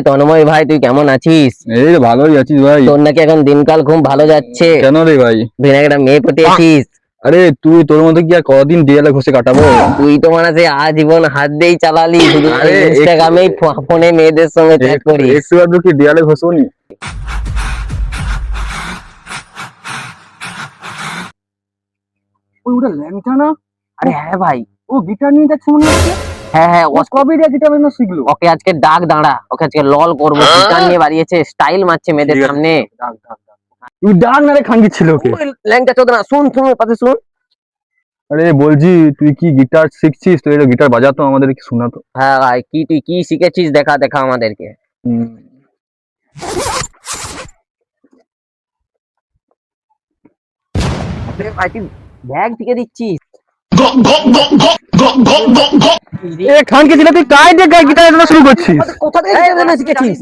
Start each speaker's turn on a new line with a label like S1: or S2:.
S1: তন্ময় ভাই, তুই কেমন আছিস?
S2: এই রে, ভালোই আছিস ভাই।
S1: তোর নাকি এখন দিনকাল খুব ভালো যাচ্ছে।
S2: কেন রে ভাই?
S1: তুই নাকি একটা মেয়ে পটিয়েছিস।
S2: আরে তোর মতো কি আর কদিন দেয়ালে ঘষে কাটাবো?
S1: তুই তো মানে সেই আজীবন হাত দিয়েই চালালি, শুধু
S2: আরে
S1: ইনস্টাগ্রামেই ফোনে মেয়েদের সঙ্গে চ্যাট করিস।
S2: একটু আধটু কি দেয়ালে ঘষবনি? ওটা ল্যাংচা না?
S1: আরে হ্যাঁ ভাই।
S2: ও গিটার নিয়ে যাচ্ছে মনে হচ্ছে।
S1: হ্যাঁ হ্যাঁ,
S2: ও কবে দিয়ে গিটার বাজানো শিখলো?
S1: ওকে আজকে ডাক দাঁড়া, ওকে আজকে লল করবো। গিটার নিয়ে বাড়িয়েছে, স্টাইল মারছে মেয়েদের
S2: ঠিক আছে,
S1: সামনে।
S2: ডাক ডাক ডাক। তুই ডাক না রে, খাঙ্গি ছিল ওকে।
S1: ওই ল্যাংটা চোদনা, শুন শুন ওর পাশে শুন।
S2: আরে বলছি, তুই কি গিটার শিখছিস? তো এটা গিটার বাজাতো, আমাদের কি শোনাতো।
S1: হ্যাঁ ভাই, তুই কি শিখেছিস দেখা দেখা আমাদেরকে।
S2: হুম।
S1: আরে ভাই, তুই ব্যাগ থেকে দিচ্ছিস।
S2: এ খানকে ছিল, তুই কাই দিয়ে গিটার শুরু করছিস?
S1: কোথা থেকে শিখেছিস?